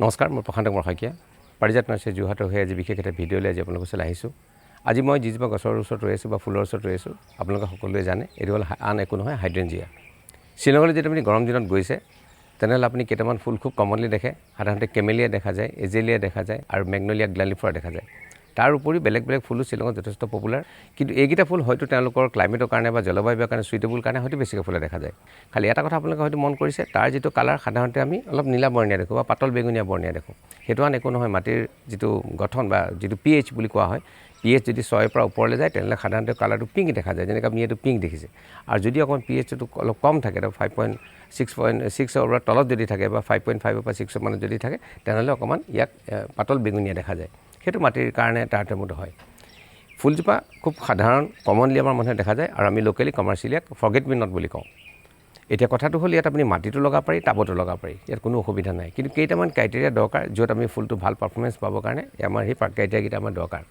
নমস্কাৰ, মই প্ৰশান্ত শইকীয়া পাৰিজাত নাৰ্চাৰী যোৰহাটৰ হৈ আজি বিশেষ এটা ভিডিঅ' লৈ আজি আপোনালোকৰ ওচৰলৈ আহিছোঁ। আজি মই যিজোপা গছৰ ওচৰত ৰৈ আছোঁ বা ফুলৰ ওচৰত ৰৈ আছোঁ, আপোনালোকে সকলোৱে জানে এইটো হ'ল আন একো নহয় হাইড্ৰেঞ্জিয়া। শ্বিলঙলৈ যদি আপুনি গৰম দিনত গৈছে তেনেহ'লে আপুনি কেইটামান ফুল খুব কমনলি দেখে। সাধাৰণতে কেমেলিয়া দেখা যায়, এজেলিয়া দেখা যায় আৰু মেগনলিয়া গ্লালিফ্ল'ৰা দেখা যায়। তাৰ উপৰি বেলেগ বেলেগ ফুলো শ্বিলঙত যথেষ্ট পপুলাৰ, কিন্তু এইকেইটা ফুল হয়তো তেওঁলোকৰ ক্লাইমেটৰ কাৰণে বা জলবায়ুৰ কাৰণে সুইটেবল কাৰণে হয়তো বেছিকৈ ফুলে দেখা যায়। খালি এটা কথা আপোনালোকে হয়তো মন কৰিছে, তাৰ যিটো কালাৰ সাধাৰণতে আমি অলপ নীলা বৰণীয়া দেখোঁ বা পাতল বেঙুনীয়া বৰণীয়া দেখোঁ। সেইটো আন একো নহয়, মাটিৰ যিটো গঠন বা যিটো pH বুলি কোৱা হয়, pH যদি 6ৰ পৰা ওপৰলৈ যায় তেনেহ'লে সাধাৰণতে কালাৰটো পিংক দেখা যায়, যেনেকৈ আপুনি এইটো পিংক দেখিছে। আৰু যদি অকণমান pHটো অলপ কম থাকে, 5.6ৰ তলত যদি থাকে বা 5.5ৰ পৰা 6 মানত যদি থাকে তেনেহ'লে অকণমান ইয়াত পাতল বেঙুনীয়া দেখা যায়। সেইটো মাটিৰ কাৰণে তাৰতম্যটো হয়। ফুলজোপা খুব সাধাৰণ কমনলি আমাৰ মানুহে দেখা যায় আৰু আমি locally commercially forget me not বুলি কওঁ। এতিয়া কথাটো হ'ল ইয়াত আপুনি মাটিটো লগাব পাৰি, টাবতো লগাব পাৰি, ইয়াত কোনো অসুবিধা নাই। কিন্তু কেইটামান ক্ৰাইটেৰিয়া দৰকাৰ য'ত আমি ফুলটো ভাল পাৰফৰ্মেঞ্চ পাবৰ কাৰণে আমাৰ সেই ক্ৰাইটেৰিয়াকেইটা আমাৰ দৰকাৰ।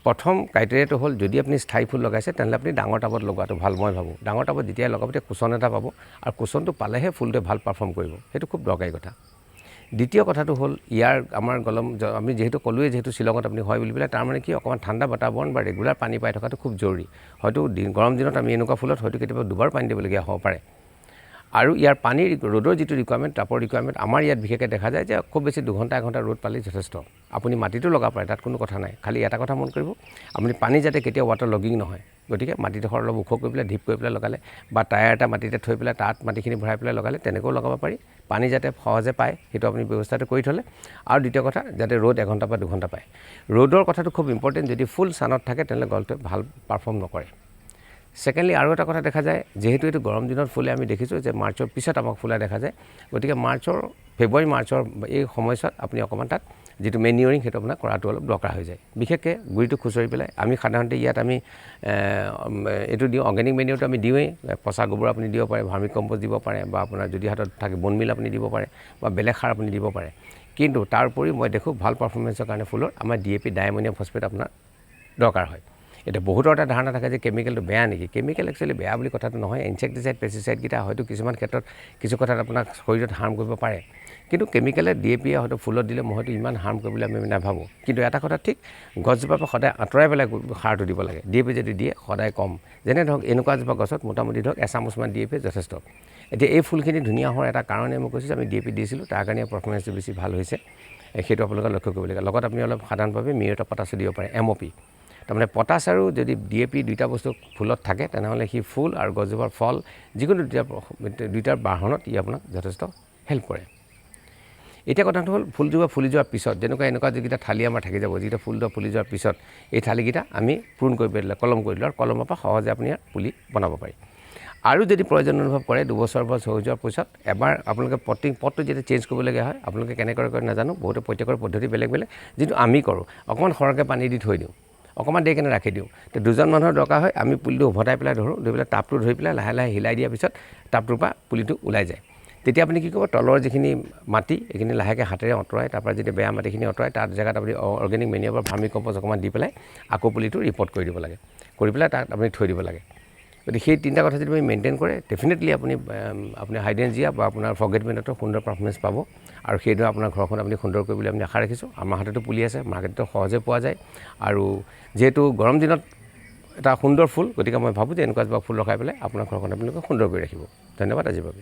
প্ৰথম ক্ৰাইটেৰিয়াটো হ'ল যদি আপুনি স্থায়ী ফুল লগাইছে তেনেহ'লে আপুনি ডাঙৰ টাবত লগোৱাটো ভাল মই ভাবোঁ। ডাঙৰ টাবত যেতিয়া লগাব তেতিয়া কুচন এটা পাব আৰু কুচনটো পালেহে ফুলটোৱে ভাল পাৰফৰ্ম কৰিব, সেইটো খুব দৰকাৰী কথা। দ্বিতীয় কথাটো হ'ল ইয়াৰ আমাৰ আমি যিহেতু ক'লোৱে যিহেতু শ্বিলঙত আপুনি হয় বুলি পেলাই, তাৰমানে কি অকণমান ঠাণ্ডা বাতাবৰণ বা ৰেগুলাৰ পানী পাই থকাটো খুব জৰুৰী। হয়তো গৰম দিনত আমি এনেকুৱা ফুলত হয়তো কেতিয়াবা দুবাৰ পানী দিবলগীয়া হ'ব পাৰে। আৰু ইয়াৰ পানীৰ ৰ'দৰ যিটো ৰিকুৱাৰমেণ্ট, টাপৰ ৰিকুৱাৰমেণ্ট আমাৰ ইয়াত বিশেষকৈ দেখা যায় যে খুব বেছি 2 ঘণ্টা 1 ঘণ্টা ৰ'দ পালেই যথেষ্ট। আপুনি মাটিটো লগাব পাৰে, তাত কোনো কথা নাই। খালি এটা কথা মন কৰিব, আপুনি পানী যাতে কেতিয়াও ৱাটাৰ লগিং নহয়। গতিকে মাটিডোখৰ অলপ ওখ কৰি পেলাই ঢিপ কৰি পেলাই লগালে বা টায়াৰ এটা মাটিতে থৈ পেলাই তাত মাটিখিনি ভৰাই পেলাই লগালে তেনেকৈও লগাব পাৰি। পানী যাতে সহজে পায় সেইটো আপুনি ব্যৱস্থাটো কৰি থ'লে। আৰু দ্বিতীয় কথা, যাতে ৰ'দ 1 ঘণ্টা বা 2 ঘণ্টা পায়। ৰ'দৰ কথাটো খুব ইম্পৰ্টেণ্ট। যদি ফুল ছানত থাকে তেনেহ'লে গছটোৱে ভাল পাৰফৰ্ম নকৰে। ছেকেণ্ডলি আৰু এটা কথা দেখা যায়, যিহেতু এইটো গৰম দিনত ফুলে আমি দেখিছোঁ যে মাৰ্চৰ পিছত আমাক ফুলা দেখা যায়। গতিকে ফেব্ৰুৱাৰী মাৰ্চৰ এই সময়ছোৱাত আপুনি অকণমান তাত যিটো মেনিয়ৰিং সেইটো আপোনাৰ কৰাটো অলপ দৰকাৰ হৈ যায়। বিশেষকৈ গুৰিটো খুচৰি পেলাই আমি সাধাৰণতে ইয়াত আমি এইটো দিওঁ, অৰ্গেনিক মেনিয়ৰটো আমি দিওঁৱেই। পচা গোবৰ আপুনি দিব পাৰে, ভাৰ্মি কম্প'ষ্ট দিব পাৰে বা আপোনাৰ যদি হাতত থাকে বন মিল আপুনি দিব পাৰে বা বেলেগ সাৰ আপুনি দিব পাৰে। কিন্তু তাৰ উপৰি মই দেখোঁ ভাল পাৰফৰ্মেঞ্চৰ কাৰণে ফুলৰ আমাৰ DAP ডাইএমনিয়াম ফচফেট আপোনাৰ দৰকাৰ হয়। এতিয়া বহুতৰ এটা ধাৰণা থাকে যে কেমিকেলটো বেয়া নেকি। কেমিকেল একচুৱেলি বেয়া বুলি কথাটো নহয়। ইনছেক্টিচাইড পেষ্টিচাইডকেইটা হয়তো কিছুমান ক্ষেত্ৰত কিছু কথাত আপোনাক শৰীৰত হাৰ্ম কৰিব পাৰে, কিন্তু কেমিকেলে DAP হয়তো ফুলত দিলে মই হয়তো ইমান হাৰ্ম কৰিবলৈ আমি নাভাবোঁ। কিন্তু এটা কথা ঠিক, গছজোপাৰ পৰা সদায় আঁতৰাই পেলাই সাৰটো দিব লাগে। DAP যদি দিয়ে সদায় কম। যেনে ধৰক এনেকুৱা এজোপা গছত মোটামুটি ধৰক এচামুচমান DAP যথেষ্ট। এতিয়া এই ফুলখিনি ধুনীয়া হোৱাৰ এটা কাৰণে মই কৈছোঁ যে আমি DAP দিছিলোঁ, তাৰ কাৰণে পাৰফৰ্মেঞ্চটো বেছি ভাল হৈছে। সেইটো আপোনালোকে লক্ষ্য কৰিব লাগে। লগত আপুনি অলপ সাধাৰণভাৱে মিউৰেট অফ পটাছো দিব পাৰে, MOP। তাৰমানে পটাছ আৰু যদি DAP দুইটা বস্তু ফুলত থাকে তেনেহ'লে সি ফুল আৰু গছজোপাৰ ফল যিকোনো দুইটাৰ বাঢ়নত ই আপোনাক যথেষ্ট হেল্প কৰে। এতিয়া কথাটো হ'ল ফুলজোপা ফুলি যোৱাৰ পিছত এনেকুৱা যিকেইটা ঠালি আমাৰ থাকি যাব, যিকেইটা ফুলজোপা ফুলি যোৱাৰ পিছত এই ঠালিকেইটা আমি প্ৰুন কৰি পেলাই কলম কৰি দিলোঁ আৰু কলমৰ পৰা সহজে আপুনি ইয়াৰ পুলি বনাব পাৰি। আৰু যদি প্ৰয়োজন অনুভৱ কৰে 2 বছৰ বা হৈ যোৱাৰ পিছত এবাৰ আপোনালোকে পটটো যেতিয়া চেঞ্জ কৰিবলগীয়া হয়, আপোনালোকে কেনেকৈ কৰে নাজানো, বহুতে প্ৰত্যেকৰ পদ্ধতি বেলেগ বেলেগ। যিটো আমি কৰোঁ, অকণমান সৰহকৈ পানী দি থৈ দিওঁ, অকণমান দেৰি কেনে ৰাখি দিওঁ। তো 2জন মানুহৰ দৰকাৰ হয়, আমি পুলিটো উভতাই পেলাই ধৰোঁ, ধৰি পেলাই টাবটো ধৰি পেলাই লাহে লাহে হিলাই দিয়াৰ পিছত টাবটোৰ পৰা পুলিটো ওলাই যায়। তেতিয়া আপুনি কি কৰিব, তলৰ যিখিনি মাটি এইখিনি লাহেকৈ হাতেৰে আঁতৰাই, তাৰপৰা যেতিয়া বেয়া মাটিখিনি আঁতৰাই তাত জেগাত আপুনি অৰ্গেনিক মেনিয়ৰ বা ভাৰ্মি কম্প'ষ্ট অকণমান দি পেলাই আকৌ পুলিটো ৰিপৰ্ট কৰি দিব লাগে, কৰি পেলাই তাত আপুনি থৈ দিব লাগে। গতিকে সেই 3টা কথা যদি আপুনি মেইনটেইন কৰে ডেফিনেটলি আপুনি হাইড্ৰেঞ্জিয়া বা আপোনাৰ ফৰগেট মি নটৰ সুন্দৰ পাৰফৰ্মেঞ্চ পাব। আৰু সেইদৰে আপোনাৰ ঘৰখন আপুনি সুন্দৰ কৰিবলৈ আমি আশা ৰাখিছোঁ। আমাৰ হাততো পুলি আছে, মাৰ্কেটতো সহজে পোৱা যায়। আৰু যিহেতু গৰম দিনত এটা সুন্দৰ ফুল, গতিকে মই ভাবোঁ যে এনেকুৱা এজোপা ফুল লগাই পেলাই আপোনাৰ ঘৰখন আপোনালোকে সুন্দৰ কৰি ৰাখিব। ধন্যবাদ আজিৰ বাবে।